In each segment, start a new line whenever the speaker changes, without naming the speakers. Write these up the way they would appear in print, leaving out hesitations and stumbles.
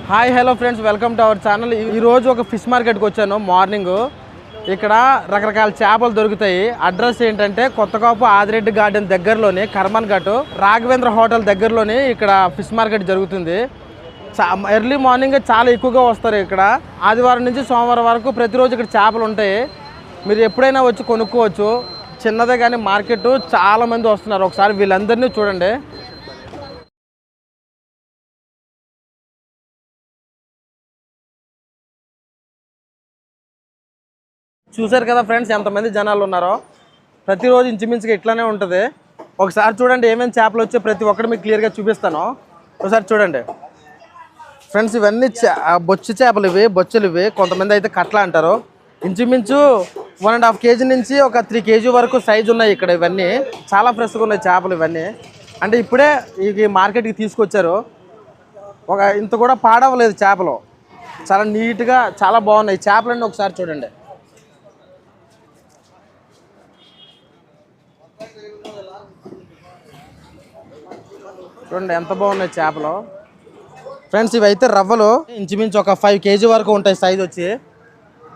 Hi hello friends, welcome to our channel. ఈరోజు ఒక fish మార్కెట్కి వచ్చాను. మార్నింగ్ ఇక్కడ రకరకాల చేపలు దొరుకుతాయి. అడ్రస్ ఏంటంటే కొత్తకాపు ఆదిరెడ్డి గార్డెన్ దగ్గరలోని కర్మన్ ఘాట్ రాఘవేంద్ర హోటల్ దగ్గరలోని ఇక్కడ ఫిష్ మార్కెట్ జరుగుతుంది. ఎర్లీ మార్నింగ్ చాలా ఎక్కువగా వస్తారు. ఇక్కడ ఆదివారం నుంచి సోమవారం వరకు ప్రతిరోజు ఇక్కడ చేపలు ఉంటాయి. మీరు ఎప్పుడైనా వచ్చి కొనుక్కోవచ్చు. చిన్నదే కానీ మార్కెట్ చాలా మంది వస్తున్నారు. ఒకసారి వీళ్ళందరినీ చూడండి. చూసారు కదా ఫ్రెండ్స్, ఎంతమంది జనాలు ఉన్నారో. ప్రతిరోజు ఇంచుమించుగా ఇట్లానే ఉంటుంది. ఒకసారి చూడండి ఏమేమి చేపలు వచ్చాయో ప్రతి ఒక్కటి మీకు క్లియర్గా చూపిస్తాను. ఒకసారి చూడండి ఫ్రెండ్స్, ఇవన్నీ బొచ్చు చేపలు, బొచ్చులు ఇవి. కొంతమంది అయితే కట్ల అంటారు. ఇంచుమించు 1.5 kg నుంచి ఒక 3 kg వరకు సైజు ఉన్నాయి ఇక్కడ. ఇవన్నీ చాలా ఫ్రెష్గా ఉన్నాయి చేపలు ఇవన్నీ. అంటే ఇప్పుడే ఈ మార్కెట్కి తీసుకొచ్చారు. ఇంత కూడా పాడవలేదు చేపలు. చాలా నీట్గా చాలా బాగున్నాయి చేపలన్నీ. ఒకసారి చూడండి. చూడండి ఎంత బాగున్నాయి చేపలు ఫ్రెండ్స్. ఇవైతే రవ్వలు ఇంచుమించు ఒక 5 kg వరకు ఉంటాయి సైజు వచ్చి.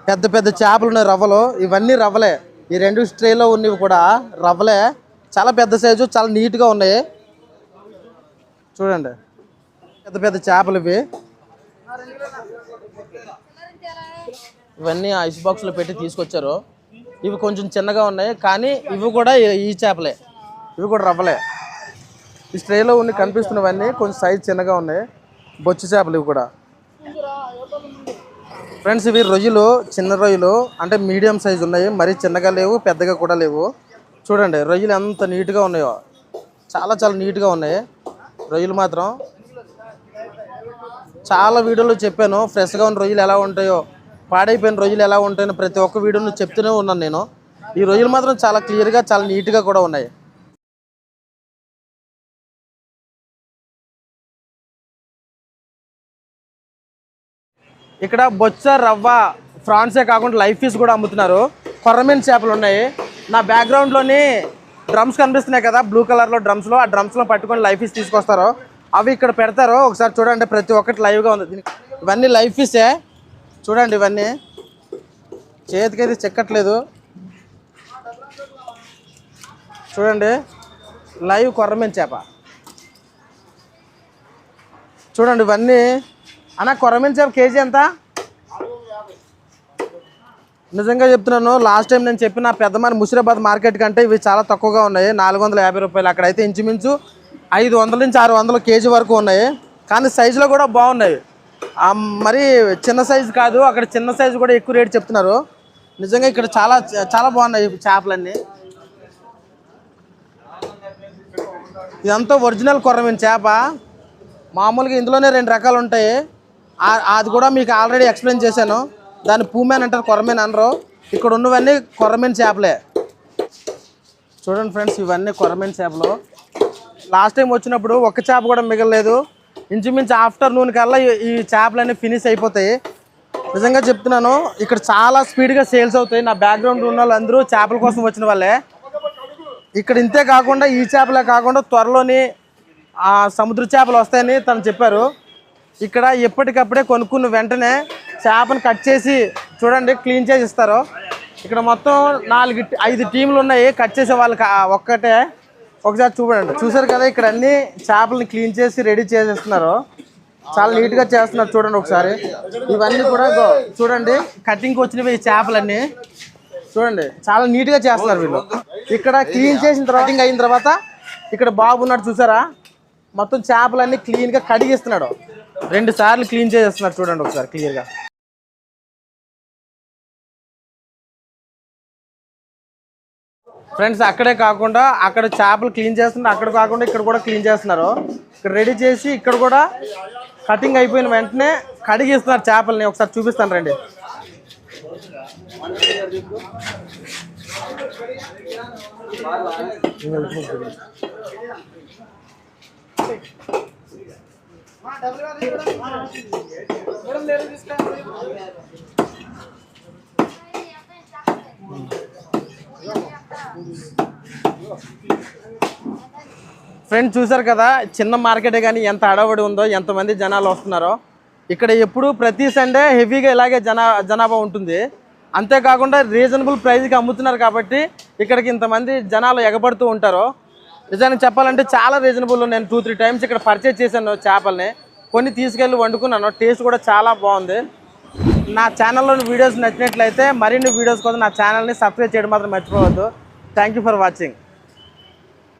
పెద్ద పెద్ద చేపలు ఉన్నాయి రవ్వలు. ఇవన్నీ రవ్వలే. ఈ 2 ట్రేలో ఉన్నవి కూడా రవ్వలే. చాలా పెద్ద సైజు, చాలా నీట్గా ఉన్నాయి. చూడండి పెద్ద పెద్ద చేపలు ఇవి. ఇవన్నీ ఐస్ బాక్స్లో పెట్టి తీసుకొచ్చారు. ఇవి కొంచెం చిన్నగా ఉన్నాయి కానీ ఇవి కూడా ఈ చేపలే. ఇవి కూడా రవ్వలే. ఈ ట్రేలో ఉండి కనిపిస్తున్నవన్నీ కొంచెం సైజు చిన్నగా ఉన్నాయి. బొచ్చు చేపలు ఇవి కూడా ఫ్రెండ్స్. ఇవి రొయ్యలు, చిన్న రొయ్యలు, అంటే మీడియం సైజు ఉన్నాయి. మరీ చిన్నగా లేవు, పెద్దగా కూడా లేవు. చూడండి రొయ్యలు ఎంత నీట్గా ఉన్నాయో. చాలా చాలా నీట్గా ఉన్నాయి రొయ్యలు మాత్రం. చాలా వీడియోలో చెప్పాను ఫ్రెష్గా ఉన్న రొయ్యలు ఎలా ఉంటాయో, పాడైపోయిన రొయ్యలు ఎలా ఉంటాయో ప్రతి ఒక్క వీడియోలో చెప్తూనే ఉన్నాను నేను. ఈ రొయ్యలు మాత్రం చాలా క్లియర్గా చాలా నీట్గా కూడా ఉన్నాయి. ఇక్కడ బొచ్చ, రవ్వ, ఫ్రాన్సే కాకుండా లైఫ్ ఫిష్ కూడా అమ్ముతున్నారు. కొర్రమీన్ చేపలు ఉన్నాయి. నా బ్యాక్గ్రౌండ్లోని డ్రమ్స్ కనిపిస్తున్నాయి కదా, బ్లూ కలర్లో డ్రమ్స్లో. ఆ డ్రమ్స్లో పట్టుకొని లైఫ్ ఫిష్ తీసుకొస్తారు. అవి ఇక్కడ పెడతారు. ఒకసారి చూడండి ప్రతి ఒక్కటి లైవ్గా ఉంది. ఇవన్నీ లైఫ్ ఫిషే. చూడండి ఇవన్నీ చేతికైతే చెక్కట్లేదు. చూడండి లైవ్ కొర్రమీన్ చేప. చూడండి ఇవన్నీ. అన్న కొర్రమీన్ చేప కేజీ ఎంత? నిజంగా చెప్తున్నాను, లాస్ట్ టైం నేను చెప్పిన పెద్దమారి ముషిరాబాద్ మార్కెట్ కంటే ఇవి చాలా తక్కువగా ఉన్నాయి. 450 రూపాయలు. అక్కడైతే ఇంచుమించు 500 నుంచి 600 కేజీ వరకు ఉన్నాయి. కానీ సైజులో కూడా బాగున్నాయి. మరి చిన్న సైజు కాదు, అక్కడ చిన్న సైజు కూడా ఎక్కువ రేటు చెప్తున్నారు. నిజంగా ఇక్కడ చాలా చాలా బాగున్నాయి చేపలన్నీ. ఇదంతా ఒరిజినల్ కొర్రమీన్ చేప. మామూలుగా ఇందులోనే 2 రకాలు ఉంటాయి. అది కూడా మీకు ఆల్రెడీ ఎక్స్ప్లెయిన్ చేశాను. దాన్ని పూమెన్ అంటారు, కొర్రమీన్ అనరు. ఇక్కడ ఉన్నవన్నీ కొర్రమీన్ చేపలే. చూడండి ఫ్రెండ్స్ ఇవన్నీ కొర్రమీన్ చేపలు. లాస్ట్ టైం వచ్చినప్పుడు ఒక్క చేప కూడా మిగలలేదు. ఇంచుమించు ఆఫ్టర్నూన్ కల్లా ఈ చేపలన్నీ ఫినిష్ అయిపోతాయి. నిజంగా చెప్తున్నాను, ఇక్కడ చాలా స్పీడ్గా సేల్స్ అవుతాయి. నా బ్యాక్గ్రౌండ్ ఉన్న వాళ్ళందరూ చేపల కోసం వచ్చిన వాళ్ళే. ఇక్కడ ఇంతే కాకుండా ఈ చేపలే కాకుండా త్వరలోని సముద్ర చేపలు వస్తాయని తను చెప్పారు. ఇక్కడ ఎప్పటికప్పుడే కొనుక్కున్న వెంటనే చేపను కట్ చేసి చూడండి క్లీన్ చేసి ఇస్తారు. ఇక్కడ మొత్తం 4-5 టీంలు ఉన్నాయి కట్ చేసే వాళ్ళకి ఒక్కటే. ఒకసారి చూడండి. చూసారు కదా ఇక్కడ అన్ని చేపలని క్లీన్ చేసి రెడీ చేసేస్తున్నారు. చాలా నీట్గా చేస్తున్నారు. చూడండి ఒకసారి ఇవన్నీ కూడా చూడండి కటింగ్కి వచ్చినవి ఈ చేపలన్నీ. చూడండి చాలా నీట్గా చేస్తున్నారు వీళ్ళు. ఇక్కడ క్లీన్ చేసిన తర్వాత కటింగ్ అయిన తర్వాత ఇక్కడ బాబు ఉన్నాడు చూసారా, మొత్తం చేపలన్నీ క్లీన్గా కడిగిస్తున్నాడు. 2 సార్లు క్లీన్ చేసేస్తున్నారు. చూడండి ఒకసారి క్లియర్గా. ఫ్రెండ్స్ అక్కడే కాకుండా అక్కడ చేపలు క్లీన్ చేస్తున్నారు, అక్కడ కాకుండా ఇక్కడ కూడా క్లీన్ చేస్తున్నారు. ఇక్కడ రెడీ చేసి ఇక్కడ కూడా కటింగ్ అయిపోయిన వెంటనే కడిగిస్తున్నారు చేపలని. ఒకసారి చూపిస్తాను రండి. ఫ్రెండ్స్ చూసారు కదా చిన్న మార్కెటే కానీ ఎంత అడవడి ఉందో, ఎంతమంది జనాలు వస్తున్నారో. ఇక్కడ ఎప్పుడు ప్రతి సండే హెవీగా ఇలాగే జనాభా ఉంటుంది. అంతేకాకుండా రీజనబుల్ ప్రైస్కి అమ్ముతున్నారు కాబట్టి ఇక్కడికి ఇంతమంది జనాలు ఎగబడుతూ ఉంటారు. నిజానికి చెప్పాలంటే చాలా రీజనబుల్. నేను 2-3 టైమ్స్ ఇక్కడ పర్చేజ్ చేశాను చేపల్ని, కొన్ని తీసుకెళ్ళి వండుకున్నాను. టేస్ట్ కూడా చాలా బాగుంది. నా ఛానల్లోని వీడియోస్ నచ్చినట్లయితే మరిన్ని వీడియోస్ కోసం నా ఛానల్ని సబ్స్క్రైబ్ చేయడం మాత్రం మర్చిపోవద్దు. Thank you for watching.